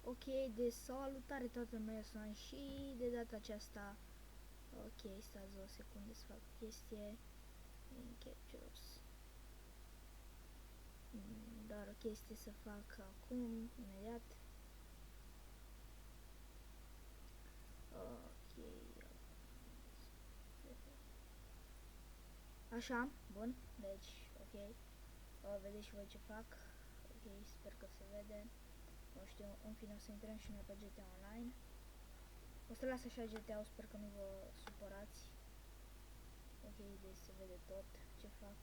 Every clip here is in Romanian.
Ok, de salutare toată lumea, sunt și de data aceasta. Ok, stați o secundă să fac chestie. Captures. Doar o chestie să fac acum, imediat. Ok. Așa, bun, deci, ok. Vedeți și voi ce fac. Ok, sper că se vede. Nu știu, în fine o să intrăm și noi pe GTA Online. O să las așa GTA-ul, sper că nu vă supărați. Ok, deci se vede tot ce fac.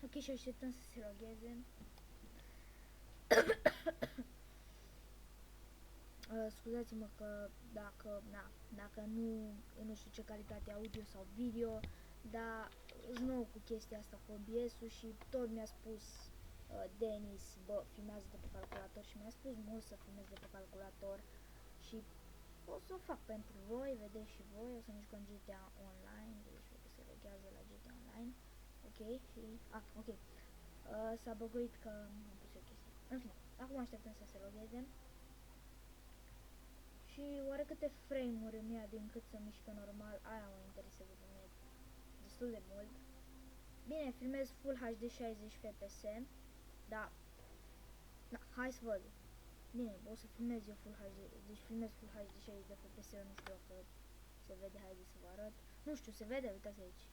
Ok, și așteptăm să se logheze. Scuzați-mă că dacă nu știu ce calitate audio sau video, dar sunt nou cu chestia asta cu OBS-ul și tot mi-a spus Denis, bă, filmează de pe calculator și mi-a spus mult să filmez de pe calculator și o să o fac pentru voi, vedeți și voi, o să ne jucăm GTA Online, vedeți că se loghează la GTA Online, ok, și, ok, s-a băguit că am pus o chestie, în fine, acum așteptăm să se logheze. Și oare câte frame-uri îmi ia din cât să mișcă normal, aia mă interesează pe mine destul de mult. Bine, filmez Full HD 60 fps, dar hai să văd. Bine, o să filmez eu Full HD, deci filmez Full HD 60 de fps, nu știu dacă se vede, haideți să vă arăt. Nu știu, se vede, uitați aici.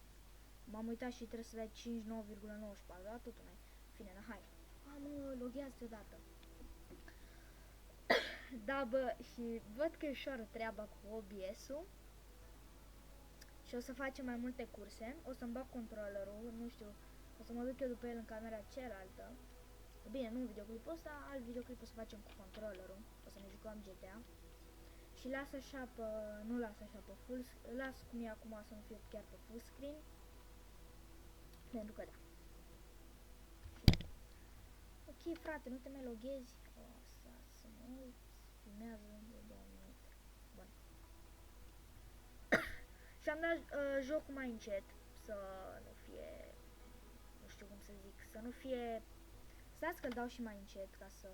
M-am uitat și trebuie să dai 59,94, da, tot una. Fine, hai. Mă, loghează deodată. Da, bă, și văd că e ușoară treaba cu OBS-ul. Și o să facem mai multe curse. O să-mi bag controllerul, nu știu, o să mă duc eu după el în camera cealaltă. Bine, nu videoclipul ăsta, alt videoclip o să facem cu controllerul. O să ne jucăm GTA. Și las așa pe, nu las așa pe full, las cum e acum să nu fie chiar pe full screen. Pentru că da. Ok, frate, nu te mai loghezi. O să mă uit, filmează de 2 minute. Bun. Și am dat jocul mai încet, să nu fie, nu știu cum să zic, să nu fie, stați că-l dau și mai încet ca să,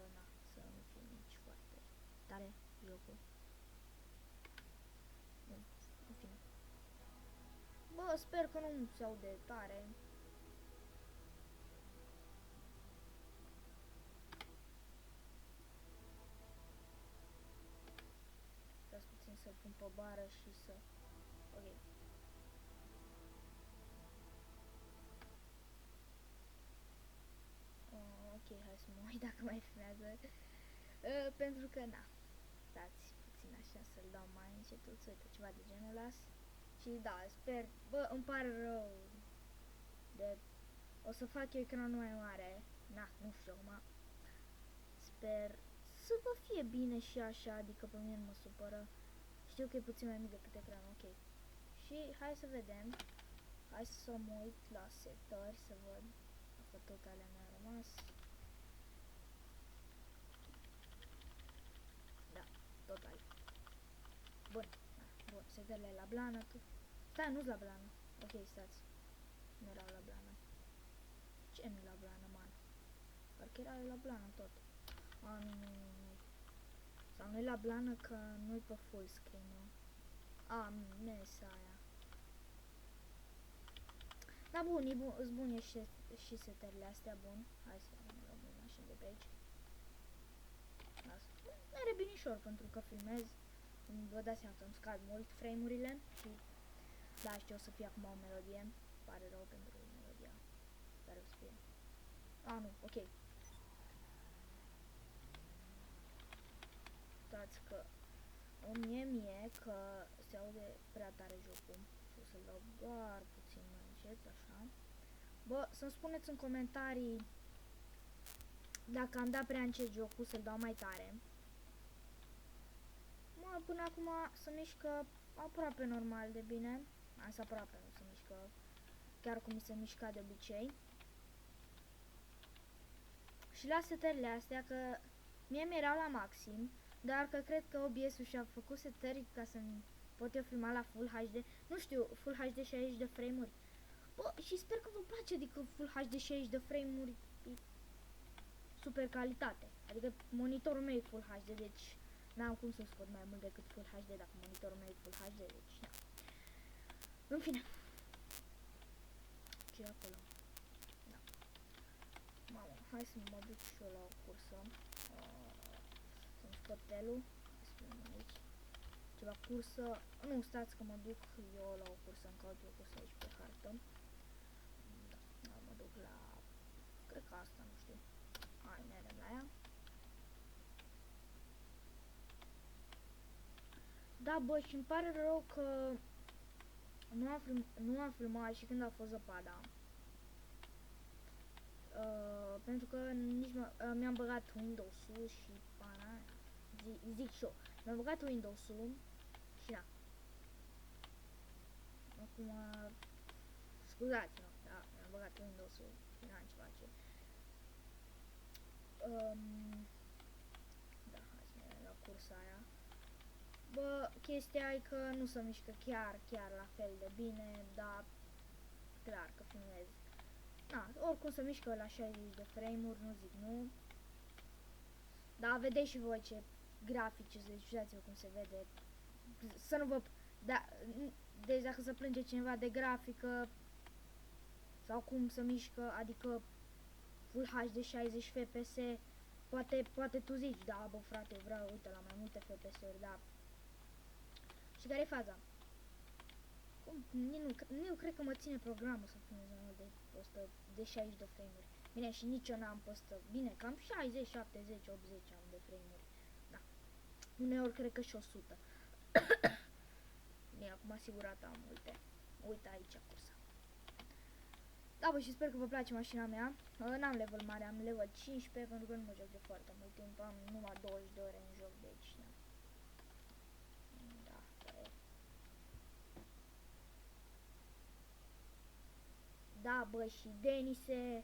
să nu fie nici foarte tare jocul. Bun, în fine. Bă, sper că nu se aude tare. Stați puțin să-l pun pe bară și să, ok. Ok, hai să mă uit dacă mai filmează. Pentru că, stați puțin așa să-l dau mai încetul, uite, ceva de genul las. Și da, sper, bă, îmi pare rău de, o să fac eu ecranul mai mare, nu știu acum. Sper să vă fie bine și așa, adică pe mine nu mă supără. Știu că e puțin mai mic decât ecranul, ok. Și hai să vedem, hai să mă uit la setări să văd dacă tot alea mi-a rămas. Da, total. Bun, bun, setările la blană, stai, nu-s la blană, ok, stați, nu erau la blană. Ce nu la blană, man? Parcă era la blană tot. Nu. Sau nu-i la blană că nu-i pe full screen, nu? Mesa aia. Da, bun, îs bune și setările astea, bun. Hai să ne luăm așa de pe aici. Mere binișor pentru că filmez. Vă dați seama că îmi scad mult frame-urile și da, știu, o să fie acum o melodie. Pare rău pentru melodia. Dar o să fie. Nu, ok. Stați că mie că se aude prea tare jocul și o să-l dau doar puțin mai încet, așa. Bă, să-mi spuneți în comentarii dacă am dat prea încet jocul, să-l dau mai tare. Mă, până acum se mișcă aproape normal de bine. Asta aproape nu se mișcă chiar cum se mișca de obicei. Și la setările astea, că mie mi-erau la maxim, dar că cred că OBS-ul și-a făcut setări ca să pot eu filma la Full HD. Nu știu, Full HD 60 de frame-uri. Bă, și sper că vă place, adică Full HD 60 de frame-uri e super calitate. Adică monitorul meu e Full HD, deci n-am cum să scot mai mult decât Full HD dacă monitorul meu e Full HD, deci da. În fine. Ce e acolo? Da. Mamă, hai să mă duc și eu la o cursă. Să-mi scot telul. Hai să aici. Ceva cursă. Nu, stați că mă duc eu la o cursă, îmi caut o cursă aici pe hartă. Da, mă duc la... Cred că asta, nu știu. Hai, mergem la ea. Da, bă, și îmi pare rău că nu am filmat și când a fost zăpada. Pentru că nici mi-am băgat Windows-ul și pana zic și eu. Mi-am băgat Windows-ul și da. Acum, scuzați-mă, da, mi-am băgat Windows-ul și n-am ce face. Da, hai să mergem la cursa aia. Bă, chestia e că nu se mișcă chiar la fel de bine, dar clar că filmez. Da, oricum se mișcă la 60 de frame-uri, nu zic nu. Dar vedeți și voi ce grafice, deci uitați-vă cum se vede. Să nu vă... Da, deci dacă se plânge cineva de grafică sau cum se mișcă, adică Full HD 60 FPS, poate tu zici, da, bă frate, eu vreau, uite, la mai multe FPS-uri, da. Și care e faza? Nu cred că mă ține programul să filmez mai mult de 60 de frame-uri. Bine, și nici eu n-am postat. Bine, cam 60, 70, 80 am de frame-uri. Da. Uneori cred că și 100. Bine, acum asigurat am multe. Uite aici cursa. Da, bă, și sper că vă place mașina mea. N-am level mare, am level 15 pentru că nu mă joc de foarte mult timp. Am numai 20 de ore în joc, deci da. Da, bă, și Denise,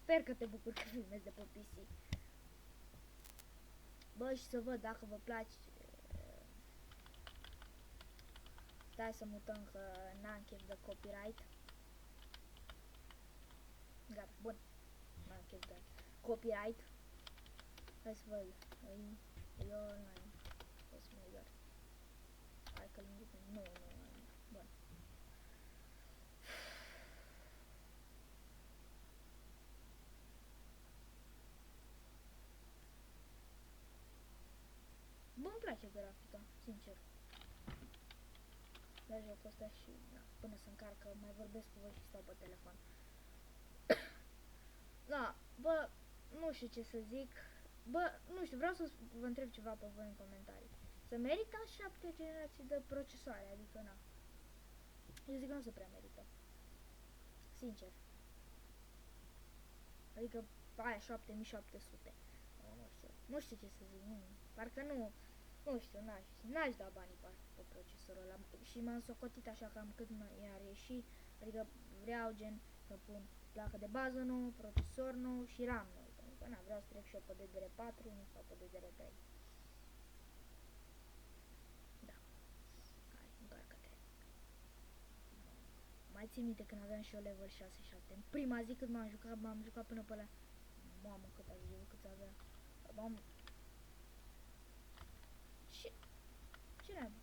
sper că te bucur că filmezi de pe PC. Bă, și să văd dacă vă place. Stai să mutăm că n-am chef de copyright. Gata, bun. N-am chef de copyright. Hai să văd. E online. Hai să mă iar. Hai că-l indic. Nu. Bun. Bă, îmi place grafica, sincer. La jocul ăsta și na, până se încarcă mai vorbesc cu voi și stau pe telefon. Da, bă, nu știu ce să zic. Bă, nu știu, vreau să vă întreb ceva pe voi în comentarii. Se merită 7 generații de procesoare, adică na. Eu zic că nu se prea merită. Sincer. Adică aia 7700. Nu știu ce să zic, parcă nu știu, n-aș da banii pe procesorul ăla. Și m-am socotit așa cam cât mi-ar ieși, adică vreau gen să pun placă de bază nouă, procesor nou și RAM nou. Pentru că vreau să trec și eu pe DDR4, nu stau pe DDR3. Da. Hai, încarcă-te. Mai țin minte când aveam și eu level 6-7. În prima zi cât m-am jucat până pe la... Mamă, cât avea. Mamă. Ce naiba?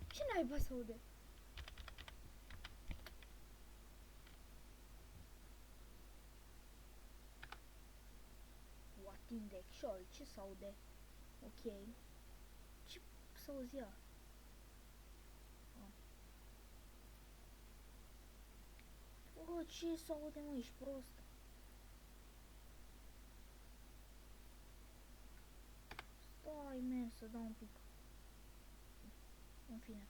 Ce naiba să aude? What indexul? Ce să aude? Ok. Ce să auzea? Ce să aude, mă, ești prost? Stai, man, să dau un pic. În fine.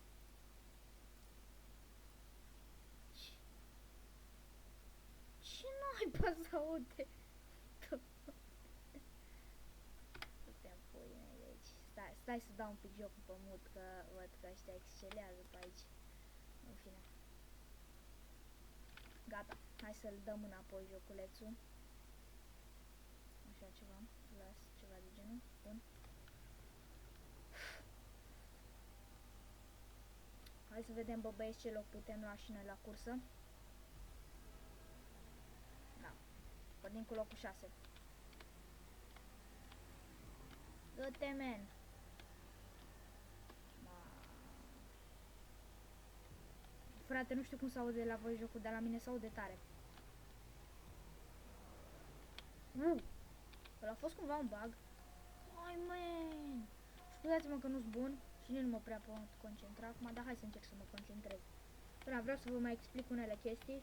Ce naiba să aude? Putem pui de aici. Stai să dau un pic jocul pe mut, că văd că ăștia excelează pe aici. În fine. Gata, hai să-l dăm înapoi joculețul. Așa ceva, las ceva de genul. Bun. Hai să vedem, bă, băieți, ce loc putem lua și noi la cursă. Da. din cu locul 6. Dă-te, man. Frate, nu știu cum se aude la voi jocul, dar la mine se aude tare. Ăla a fost cumva un bug? Hai, man! Scuzați-mă că nu-s bun și nici nu mă prea pot concentra acum, dar hai să încerc să mă concentrez. Până vreau să vă mai explic unele chestii.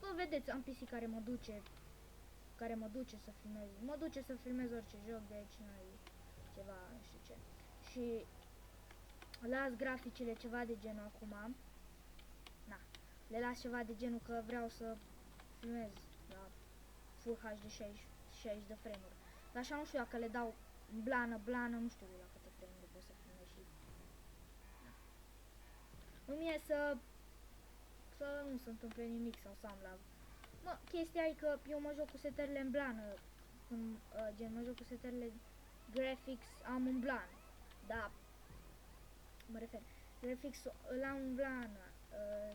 Bă, vedeți, am PC care mă duce să filmez. Mă duce să filmez orice joc, deci nu-i ceva, nu știu ce. Și las graficile ceva de genul acum. Na, le las ceva de genul că vreau să filmez la Full HD 60 de frame-uri. Dar așa nu știu dacă le dau blană, nu știu la câte frame-uri pot să filmez și... Da. Nu-mi e să nu se întâmple nimic sau să am lag. Mă, chestia e că eu mă joc cu setările în blană. Când, gen, mă joc cu setările graphics, am în blană. Da, mă refer. Graphics îl am în blană.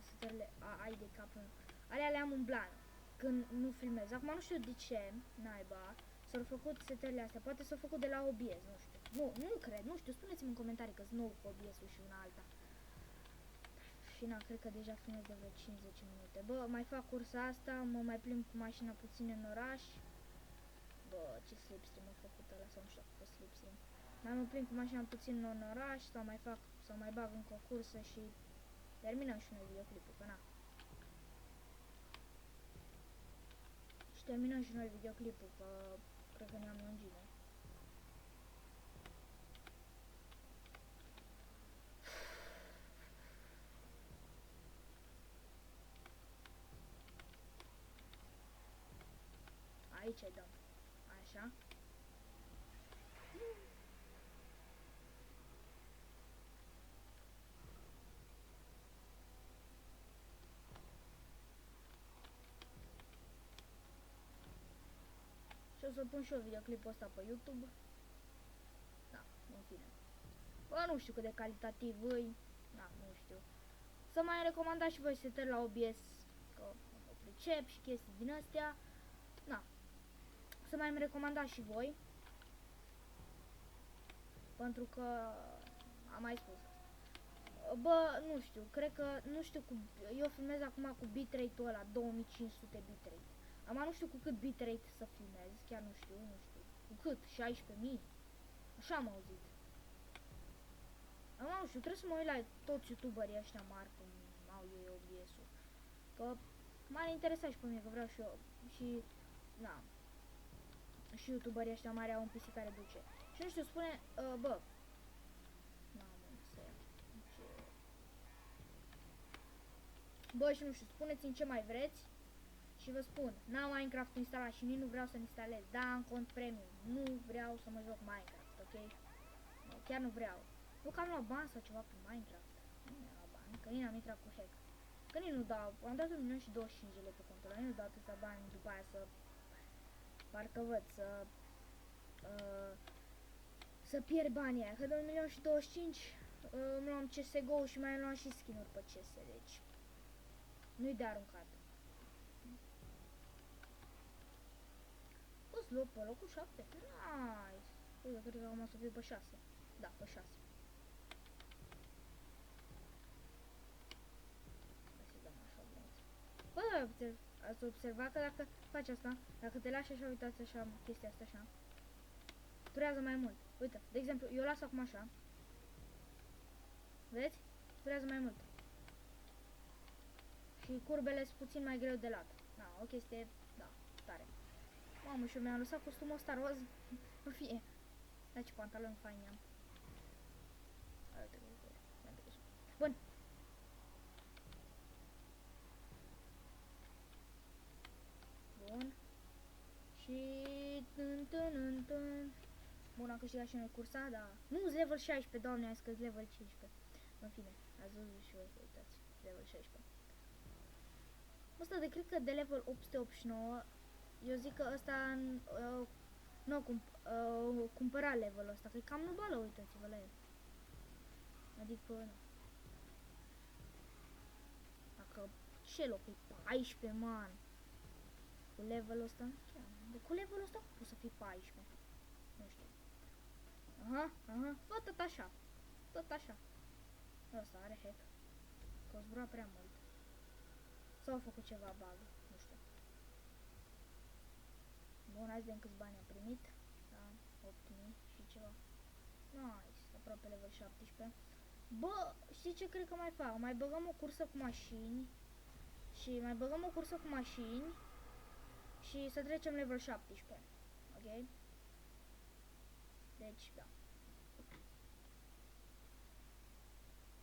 Setările, ai de capul meu. Alea le am în blană când nu filmez. Acum nu știu de ce, naiba, s-au făcut setările astea. Poate s-au făcut de la OBS, nu știu. Nu cred, nu știu. Spuneți-mi în comentarii că sunt nou cu OBS-ul și una alta. Și na, cred că deja filmez de vreo 50 minute. Bă, mai fac cursa asta, mă mai plimb cu mașina puțin în oraș. Bă, ce slipstream a făcut ăla, sau nu știu dacă a fost slipstream. Mai mă plimb cu mașina puțin în oraș, sau mai bag încă o cursă și terminăm și noi videoclipul, că na. Și terminăm și noi videoclipul, că cred că ne-am lungime. Aici îi dăm. Așa. Și o să pun și eu videoclipul ăsta pe YouTube. Da, în fine. Bă, nu știu cât de calitativ îi. Da, nu știu. Să mai recomandați și voi setări la OBS, că o pricep și chestii din astea. Da. Să mai îmi recomandați și voi. Pentru că am mai spus asta. Bă, nu știu, cred că, nu știu, eu filmez acum cu bitrate-ul ăla, 2500 bitrate. Acum nu știu cu cât bitrate să filmez, chiar nu știu. Cu cât? 16.000? Așa am auzit. Acum nu știu, trebuie să mă uit la toți youtuberii ăștia mari cum au ei OBS-ul. Că m-ar interesa și pe mine, că vreau și eu. Și, na, și youtuberii ăștia mari au un PC care duce. Și nu știu, spune, bă, bă, și nu știu, spuneți-mi ce mai vreți și vă spun, n-am Minecraft instalat și nici nu vreau să-l instalez, da, am cont premium, nu vreau să mă joc Minecraft, ok? No, chiar nu vreau. Nu că am luat bani sau ceva pe Minecraft, nu mi-am luat bani, că nici am intrat cu hack. Că nici nu dau, am dat 1.025.000 de lei pe contul ăla, nici nu dau atâția bani după aia să, parcă văd, să pierd banii aia, că de 1.025.000 îmi luam CSGO și mai luam și skin-uri pe CS, deci nu-i de aruncat. Poți lua pe locul 7? Nice! Eu cred că acum o să fiu pe 6. Da, pe 6. Hai să dăm așa bine. Bă, ați observat că dacă faci asta, dacă te lași așa, uitați așa, chestia asta așa, durează mai mult. Uite, de exemplu, eu las acum așa. Vedeți? Durează mai mult. Și curbele sunt puțin mai greu de luat. Da, o chestie, da, tare. Mamă, și eu mi-am lăsat costumul ăsta roz. Nu fie. Da, ce pantaloni faini am. Bun. Bun. Și... Bun, am câștigat și noi cursa, da. Nu, level 16, doamne, am scăzut level 15. În fine, ați văzut și voi, uitați, level 16. Ăsta de, cred că de level 889, eu zic că ăsta nu cumpăra levelul ăsta, că e cam nubală, uitați-vă la el. Adică, nu. Dacă ce loc e 14, man. Cu levelul ăsta? Cu levelul ăsta poți să fii 14. Nu știu. Aha. Fă tot așa. Tot așa. Ăsta are hack. Că o zbura prea mult. Sau au făcut ceva bug. Nu știu. Bun, hai să vedem câți bani am primit. Da, 8.000 și ceva. Nice, aproape level 17. Bă, știi ce cred că mai fac? Mai băgăm o cursă cu mașini. Și mai băgăm o cursă cu mașini. Și să trecem level 17. Ok? Deci, da.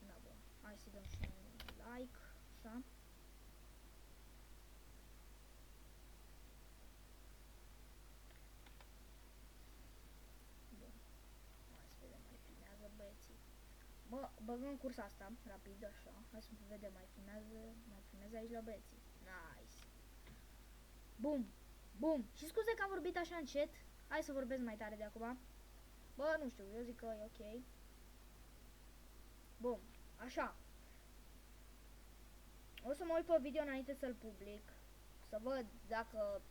Da, bun. Hai să dăm și un like. Așa. Bun. Hai să vedem, mai filmează băieții. Bă, băgăm cursa asta, rapid, așa. Hai să vedem, mai filmează aici la băieții. Nice. Bum. Bum. Și scuze că am vorbit așa încet. Hai să vorbesc mai tare de acum. Bă, nu știu, eu zic că e ok. Bum. Așa. O să mă uit pe video înainte să-l public. Să văd dacă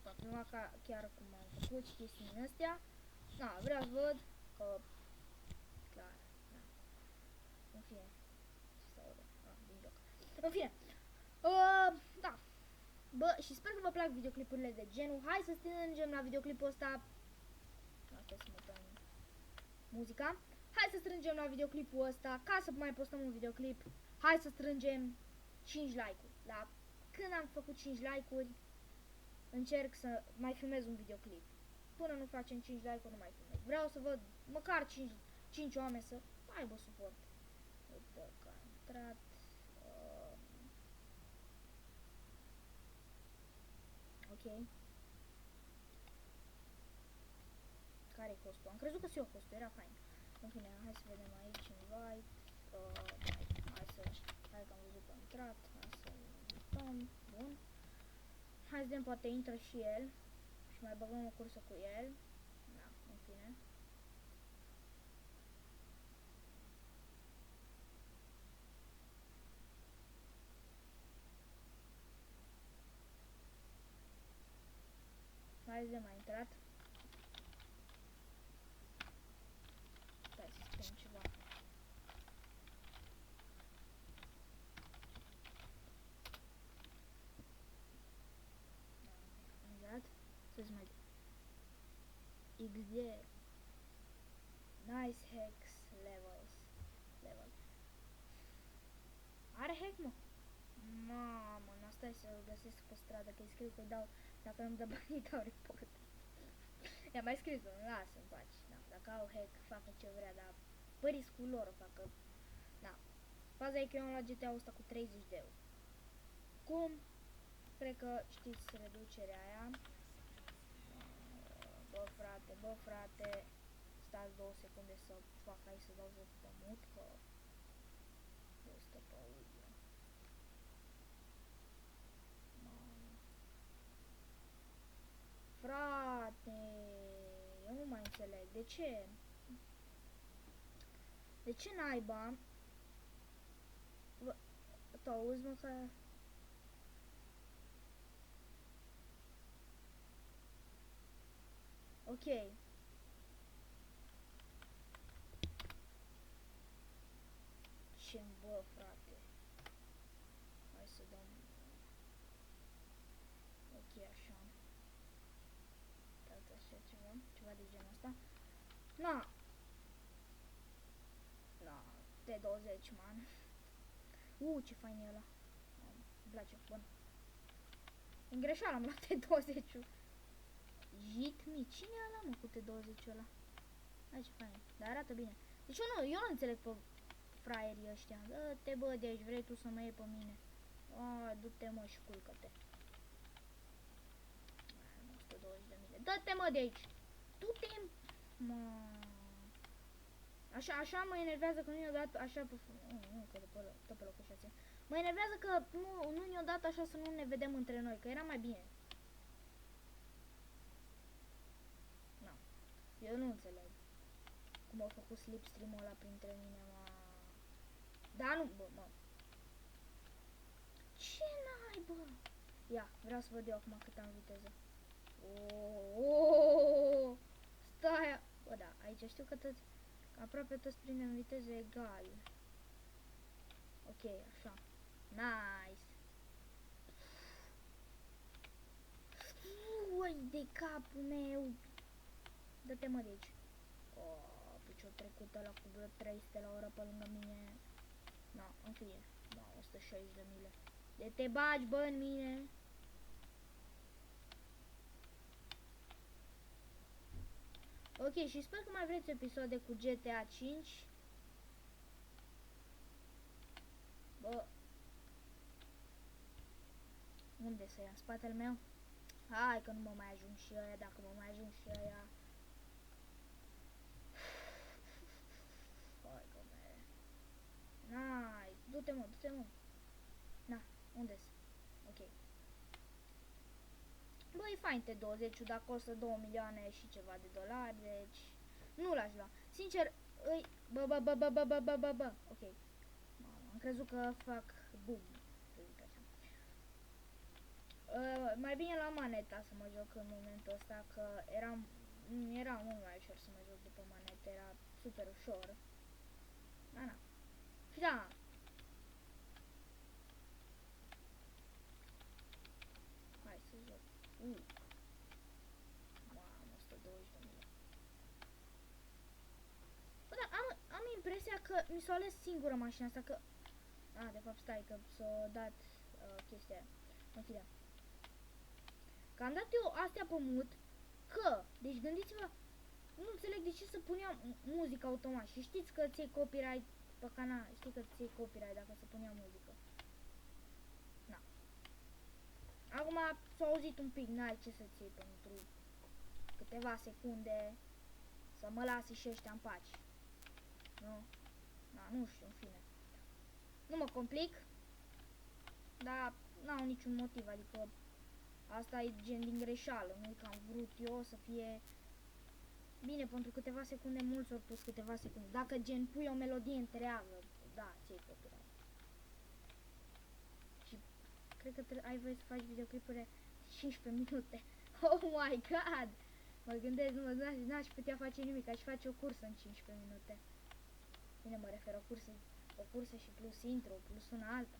toată lumea chiar cum am făcut și chestiile astea. Da, vreau să văd că clar, da. În fine. Ce s-a aude? Din joc. În fine. Da. Bă, și sper că vă plac videoclipurile de genul. Hai să strângem la videoclipul ăsta. Asta să mutăm muzica. Hai să strângem la videoclipul ăsta. Ca să mai postăm un videoclip. Hai să strângem 5 like-uri. La când am făcut 5 like-uri, încerc să mai filmez un videoclip. Până nu facem 5 like-uri, nu mai filmez. Vreau să văd măcar 5 oameni să aibă suport. Uite că a intrat. Ok. Care-i hostul? Am crezut că sunt eu hostul, era fain. În fine, hai să vedem aici invite. Hai că am văzut că a intrat. Hai să-l invităm. Bun. Hai să vedem, poate intră și el. Și mai băgăm o cursă cu el. Da, în fine. Hai să vedem, a intrat. Stai să scriem ceva. Exact. Să-ți mai... XD. Nice hacks levels. Level. Are hack, mă? Mamă, nu stai să-l găsesc pe stradă, că-i scriu că-i dau, dacă nu-mi dă bani, dau report. I-am mai scris-o, lasă-mi faci. Da, dacă au hack, facă ce vrea, dar pe riscul lor o facă. Da. Faza e că eu am luat GTA-ul ăsta cu 30 de euro. Cum? Cred că știți reducerea aia. Bă frate, stați 2 secunde să fac aici, să dau jos pe mut, că stă pe audio. Frate, eu nu mai înțeleg, de ce? De ce naiba? Tu auzi, mă, că... Ok. Ce bă, frate. Hai să dăm... Ok, așa. Dați așa ceva de genul ăsta. Na. Na, T20, man. Ce fain e ăla. Îmi place, bun. În greșeală am luat T20-ul. Jitmi, cine e ăla, mă, cu T20-ul ăla? Hai, ce fain, dar arată bine. Deci eu nu înțeleg pe fraierii ăștia. Dă-te, bă, de aici, vrei tu să mă iei pe mine. Du-te, mă, și culcă-te. 120.000. Dă-te, mă, de aici. Du-te, mă. Așa mă enervează că nu i-o dat așa pe... Nu, că tot pe locul 6. Mă enervează că nu i-o dat așa să nu ne vedem între noi, că era mai bine. Na. Eu nu înțeleg cum au făcut slipstream-ul ăla printre mine, mă. Da, nu, bă, mă. Ce n-ai, bă? Ia, vreau să văd eu acum cât am viteză. Oh, stai! Bă, da, aici știu că aproape toți prindem viteze egal. Ok, așa. Nice. Ui, de capul meu. Dă-te mă de aici. Oh, picior trecut ăla cu vreo 300 la oră pe lângă mine. No, în fine. No, 160 de mile. De te bagi, bă, în mine. Ok, și sper că mai vreți episoade cu GTA 5. Bă. Unde să ia? În spatele meu? Hai că nu mă mai ajung și ăia, dacă mă mai ajung și ăia. Hai că mere. Nice. Du-te mă, du-te mă. Na, unde-s? Ok. Bă, e fain T20-ul, dacă costă 2 milioane și ceva de dolari, deci nu l-aș lua. Sincer, îi... Bă. Ok. Mamă, am crezut că fac boom. Mai bine la maneta să mă joc în momentul ăsta, că era mult mai ușor să mă joc după manetă, era super ușor. Na. Și da. Hai să joc. Mamă, 120 de mile. Bă, da, am impresia că mi s-a ales singură mașina asta, că... de fapt, stai, că s-a dat chestia aia. În fine. Că am dat eu astea pe mut, că, deci gândiți-vă, nu înțeleg de ce să puneam muzică automat. Și știți că ți-ai copyright pe canal, știi că ți-ai copyright dacă se punea muzică. Na. Acum s-a auzit un pic, n-ai ce să ții pentru câteva secunde să mă lase și ăștia în pace. Nu? Na, nu știu, în fine. Nu mă complic, dar n-au niciun motiv, adică asta e gen din greșeală, nu e că am vrut eu să fie bine pentru câteva secunde, mulți ori pus câteva secunde. Dacă gen pui o melodie întreagă, da, ți-ai copyright. Și cred că ai voie să faci videoclipuri de 15 minute. Oh my god! Mă gândesc, n-aș putea face nimic, aș face o cursă în 15 minute. Bine, mă refer o cursă și plus intro, plus una alta.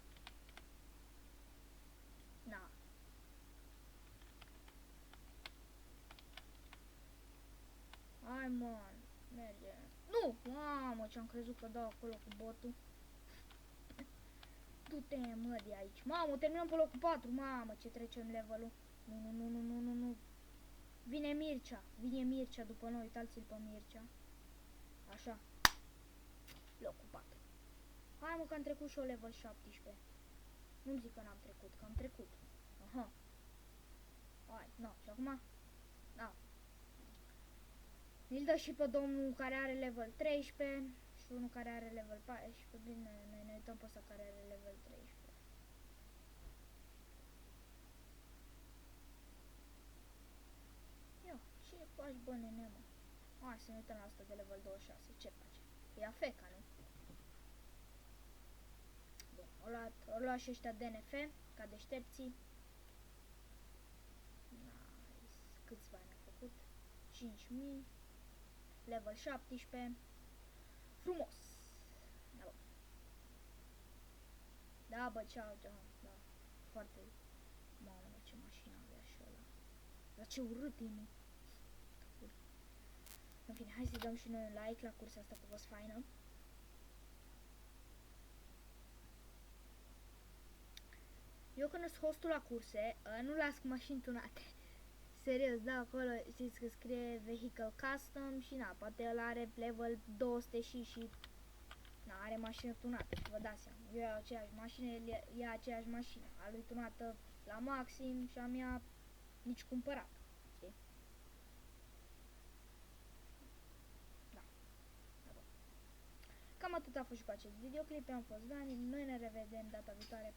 Na. Hai, man, merge. Nu! Mamă, ce-am crezut că dau acolo cu botul. Du-te, mă, de aici. Mamă, terminăm pe locul 4. Mamă, ce trecem levelul. Nu. Vine Mircea după noi. Uitați-l pe Mircea. Așa. Locul 4. Hai, mă, că am trecut și o level 17. Nu-mi zic că n-am trecut, că am trecut. Aha. Hai, no, și acum? Da. Îl dă și pe domnul care are level 13 și unul care are level 14. Bine, noi ne uităm pe ăsta care are level 13. Ia, ce faci, bă, nene, mă? Hai să ne uităm la asta de level 26. Ce face? E afeca, nu? Bun, o luat și ăștia DNF, ca deștepții. Nice. Câți bani am făcut? 5000. Level 17. Frumos. Da, bă. Da, bă, ceau, da. Foarte... Mamă, ce mașină avea și ăla. Dar ce urât e, mă. În fine, hai să dăm și noi un like la cursa asta, că a fost faină. Eu când sunt hostul la curse, nu las cu mașini tunate. Serios, da, acolo știți că scrie Vehicle Custom și na, poate ăla are level 200 și na, are mașină tunată și vă dați seama. Eu iau aceeași mașină, el ia aceeași mașină. A lui tunată la maxim și a mea nici cumpărat. Știi? Da. Cam atât a fost și cu acest videoclip. Am fost Dani. Noi ne revedem data viitoare.